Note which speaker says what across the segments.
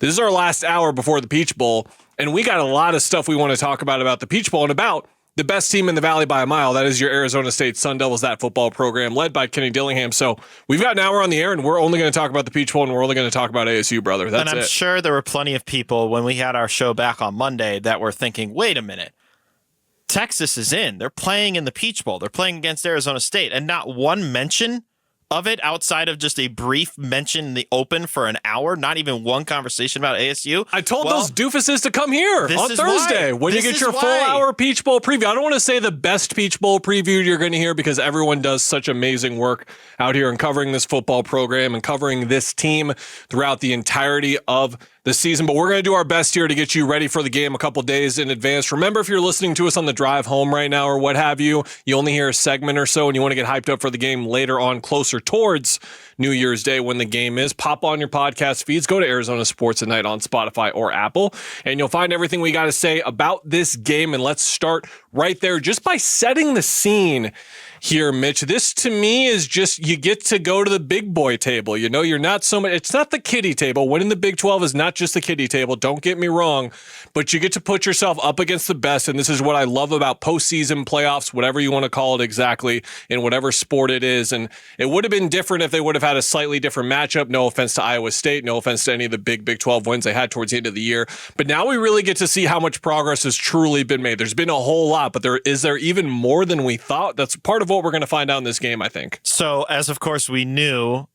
Speaker 1: This is our last hour before the Peach Bowl, and we got a lot of stuff we want to talk about the Peach Bowl and about the best team in the Valley by a mile. That is your Arizona State Sun Devils, that football program led by Kenny Dillingham. So we've got an hour on the air, and we're only going to talk about the Peach Bowl, and we're only going to talk about ASU, brother. That's it.
Speaker 2: And I'm sure there were plenty of people when we had our show back on Monday that were thinking, wait a minute, Texas is in. They're playing in the Peach Bowl. They're playing against Arizona State, and not one mention of it outside of just a brief mention in the open for an hour, not even one conversation about ASU.
Speaker 1: I told those doofuses to come here on Thursday when you get your full hour Peach Bowl preview. I don't want to say the best Peach Bowl preview you're going to hear because everyone does such amazing work out here in covering this football program and covering this team throughout the entirety of the season, but we're going to do our best here to get you ready for the game a couple days in advance. Remember, if you're listening to us on the drive home right now or what have you, you only hear a segment or so and you want to get hyped up for the game later on, closer towards New Year's Day when the game is, pop on your podcast feeds, go to Arizona Sports at Night on Spotify or Apple, and you'll find everything we got to say about this game. And let's start right there just by setting the scene here, Mitch. This to me is just, you get to go to the big boy table. You know, you're not so much, it's not the kiddie table. Winning the Big 12 is not just the kiddie table. Don't get me wrong, but you get to put yourself up against the best. And this is what I love about postseason playoffs, whatever you want to call it exactly, in whatever sport it is. And it would have been different if they would have had a slightly different matchup. No offense to Iowa State, no offense to any of the big 12 wins they had towards the end of the year. But now we really get to see how much progress has truly been made. There's been a whole lot, but is there even more than we thought? That's part of what we're going to find out in this game, I think.
Speaker 2: So, as of course we knew,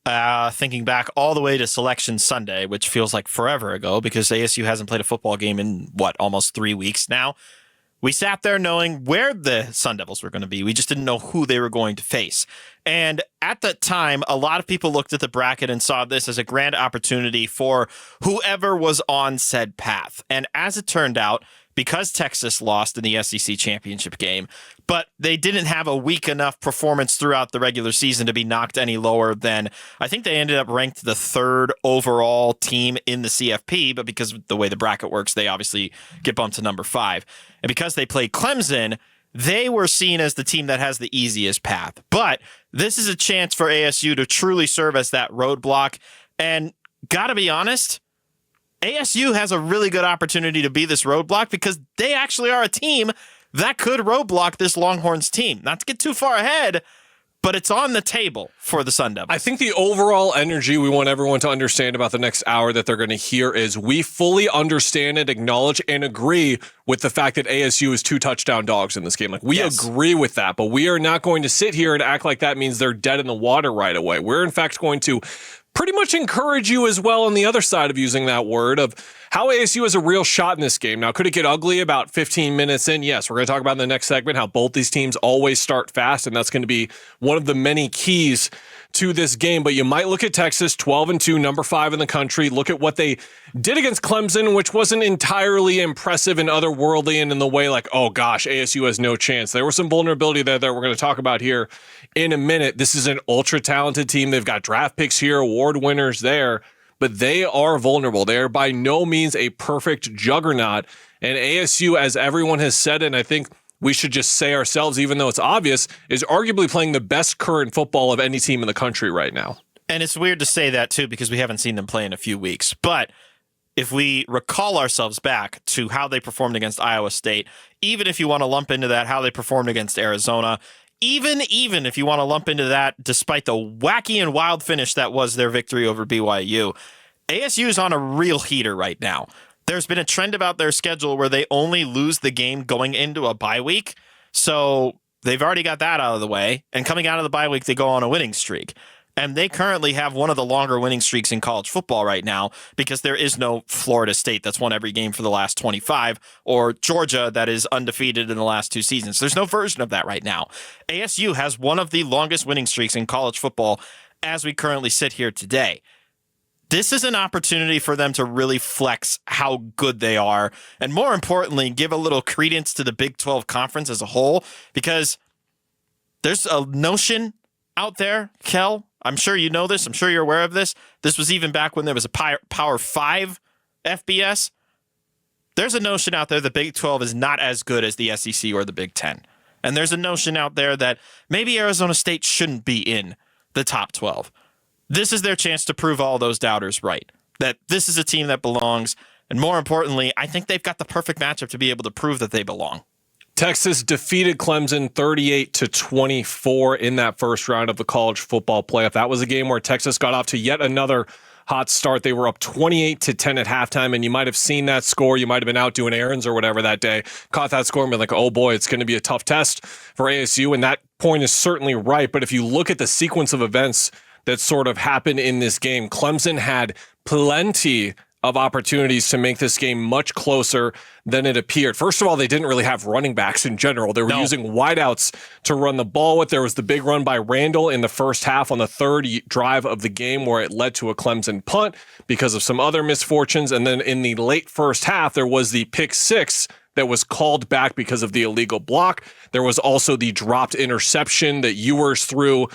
Speaker 2: thinking back all the way to Selection Sunday, which feels like forever ago because ASU hasn't played a football game in, almost 3 weeks now. We sat there knowing where the Sun Devils were going to be. We just didn't know who they were going to face. And at that time, a lot of people looked at the bracket and saw this as a grand opportunity for whoever was on said path. And as it turned out, because Texas lost in the SEC championship game, but they didn't have a weak enough performance throughout the regular season to be knocked any lower than, I think they ended up ranked the third overall team in the CFP, but because of the way the bracket works, they obviously get bumped to number 5. And because they played Clemson, they were seen as the team that has the easiest path. But this is a chance for ASU to truly serve as that roadblock. And gotta be honest, ASU has a really good opportunity to be this roadblock because they actually are a team that could roadblock this Longhorns team. Not to get too far ahead, but it's on the table for the Sun Devils.
Speaker 1: I think the overall energy we want everyone to understand about the next hour that they're going to hear is we fully understand and acknowledge and agree with the fact that ASU is 2 touchdown dogs in this game. Like, we agree with that, but we are not going to sit here and act like that means they're dead in the water right away. We're in fact going to pretty much encourage you as well on the other side of using that word of how ASU has a real shot in this game. Now, could it get ugly about 15 minutes in? Yes, we're going to talk about in the next segment how both these teams always start fast, and that's going to be one of the many keys to this game. But you might look at Texas, 12-2, number 5 in the country. Look at what they did against Clemson, which wasn't entirely impressive and otherworldly and in the way like, oh gosh, ASU has no chance. There was some vulnerability there that we're going to talk about here in a minute. This is an ultra-talented team. They've got draft picks here, award winners there, but they are vulnerable. They are by no means a perfect juggernaut. And ASU, as everyone has said, and I think we should just say ourselves, even though it's obvious, is arguably playing the best current football of any team in the country right now.
Speaker 2: And it's weird to say that, too, because we haven't seen them play in a few weeks. But if we recall ourselves back to how they performed against Iowa State, even if you want to lump into that how they performed against Arizona, even if you want to lump into that despite the wacky and wild finish that was their victory over BYU, ASU is on a real heater right now. There's been a trend about their schedule where they only lose the game going into a bye week. So they've already got that out of the way. And coming out of the bye week, they go on a winning streak. And they currently have one of the longer winning streaks in college football right now because there is no Florida State that's won every game for the last 25 or Georgia that is undefeated in the last 2 seasons. There's no version of that right now. ASU has one of the longest winning streaks in college football as we currently sit here today. This is an opportunity for them to really flex how good they are, and more importantly, give a little credence to the Big 12 conference as a whole, because there's a notion out there, Kel, I'm sure you know this, I'm sure you're aware of this. This was even back when there was a Power 5 FBS. There's a notion out there the Big 12 is not as good as the SEC or the Big 10. And there's a notion out there that maybe Arizona State shouldn't be in the top 12. This is their chance to prove all those doubters right. that this is a team that belongs. And more importantly, I think they've got the perfect matchup to be able to prove that they belong.
Speaker 1: Texas defeated Clemson 38-24 in that first round of the college football playoff. That was a game where Texas got off to yet another hot start. They were up 28-10 at halftime, and you might have seen that score. You might have been out doing errands or whatever that day, caught that score and been like, oh boy, it's going to be a tough test for ASU, and that point is certainly right. But if you look at the sequence of events that sort of happened in this game, Clemson had plenty of opportunities to make this game much closer than it appeared. First of all, they didn't really have running backs in general. They were using wideouts to run the ball with. There was the big run by Randall in the first half on the third drive of the game where it led to a Clemson punt because of some other misfortunes. And then in the late first half, there was the pick six that was called back because of the illegal block. There was also the dropped interception that Ewers threw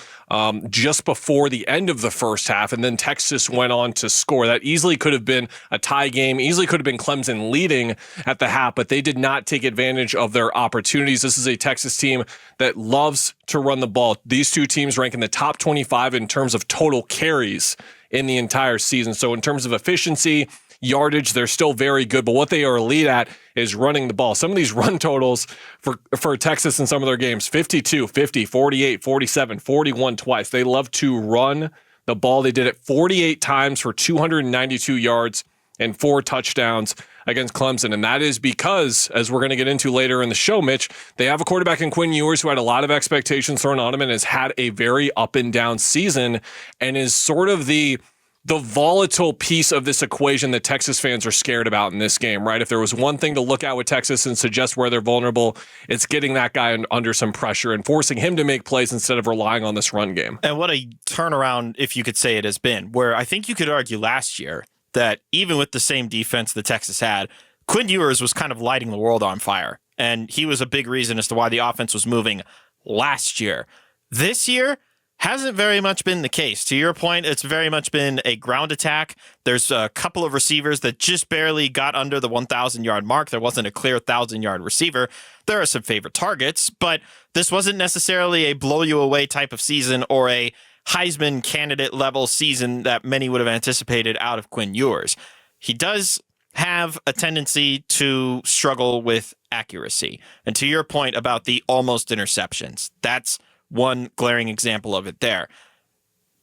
Speaker 1: just before the end of the first half, and then Texas went on to score. That easily could have been a tie game, easily could have been Clemson leading at the half, but they did not take advantage of their opportunities. This is a Texas team that loves to run the ball. These two teams rank in the top 25 in terms of total carries in the entire season. So in terms of efficiency, yardage, they're still very good, but what they are elite at is running the ball. Some of these run totals for Texas in some of their games, 52, 50, 48, 47, 41 twice. They love to run the ball. They did it 48 times for 292 yards and 4 touchdowns against Clemson. And that is because, as we're going to get into later in the show, Mitch, they have a quarterback in Quinn Ewers who had a lot of expectations thrown on him and has had a very up and down season and is sort of the volatile piece of this equation that Texas fans are scared about in this game, right? If there was one thing to look at with Texas and suggest where they're vulnerable, it's getting that guy under some pressure and forcing him to make plays instead of relying on this run game.
Speaker 2: And what a turnaround, if you could say it has been, where I think you could argue last year that even with the same defense that Texas had, Quinn Ewers was kind of lighting the world on fire. And he was a big reason as to why the offense was moving last year. This year, hasn't very much been the case. To your point, it's very much been a ground attack. There's a couple of receivers that just barely got under the 1,000-yard mark. There wasn't a clear 1,000-yard receiver. There are some favorite targets, but this wasn't necessarily a blow-you-away type of season or a Heisman candidate level season that many would have anticipated out of Quinn Ewers. He does have a tendency to struggle with accuracy. And to your point about the almost interceptions, that's one glaring example of it there.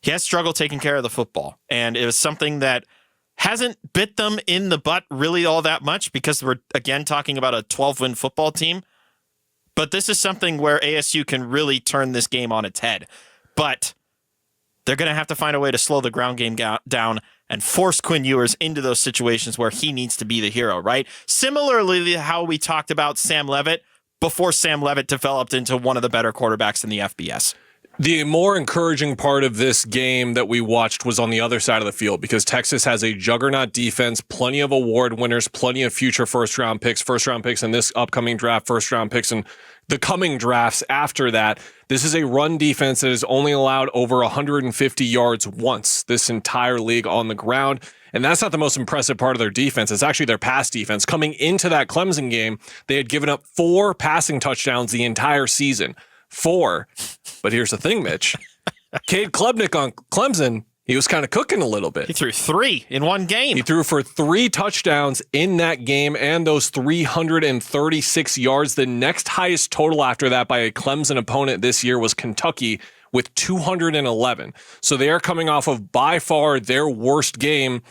Speaker 2: He has struggled taking care of the football, and it was something that hasn't bit them in the butt really all that much because we're, again, talking about a 12-win football team. But this is something where ASU can really turn this game on its head. But they're going to have to find a way to slow the ground game down and force Quinn Ewers into those situations where he needs to be the hero, right? Similarly to how we talked about Sam Leavitt before Sam Leavitt developed into one of the better quarterbacks in the FBS.
Speaker 1: The more encouraging part of this game that we watched was on the other side of the field because Texas has a juggernaut defense, plenty of award winners, plenty of future first-round picks in this upcoming draft, first-round picks in the coming drafts after that. This is a run defense that has only allowed over 150 yards once this entire league on the ground. And that's not the most impressive part of their defense. It's actually their pass defense. Coming into that Clemson game, they had given up 4 passing touchdowns the entire season. 4. But here's the thing, Mitch. Cade Klubnik on Clemson, he was kind of cooking a little bit.
Speaker 2: He threw 3 in one game.
Speaker 1: He threw for 3 touchdowns in that game and those 336 yards. The next highest total after that by a Clemson opponent this year was Kentucky with 211. So they are coming off of by far their worst game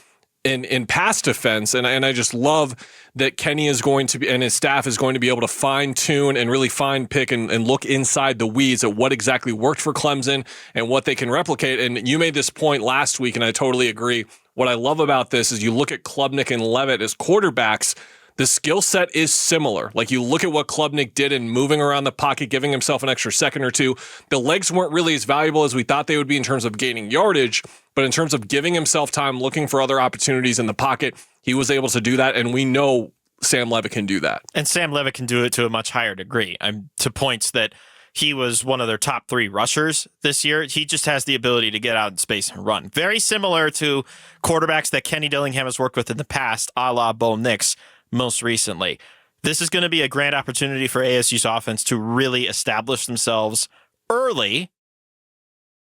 Speaker 1: in pass defense, and I just love that Kenny is going to be, and his staff is going to be able to fine tune and really fine pick and look inside the weeds at what exactly worked for Clemson and what they can replicate. And you made this point last week, and I totally agree. What I love about this is you look at Klubnik and Leavitt as quarterbacks. The skill set is similar. Like you look at what Klubnik did in moving around the pocket, giving himself an extra second or two. The legs weren't really as valuable as we thought they would be in terms of gaining yardage, but in terms of giving himself time, looking for other opportunities in the pocket, he was able to do that, and we know Sam Leavitt can do that.
Speaker 2: And Sam Leavitt can do it to a much higher degree. To points that he was one of their top 3 rushers this year. He just has the ability to get out in space and run. Very similar to quarterbacks that Kenny Dillingham has worked with in the past, a la Bo Nix most recently. This is going to be a grand opportunity for ASU's offense to really establish themselves early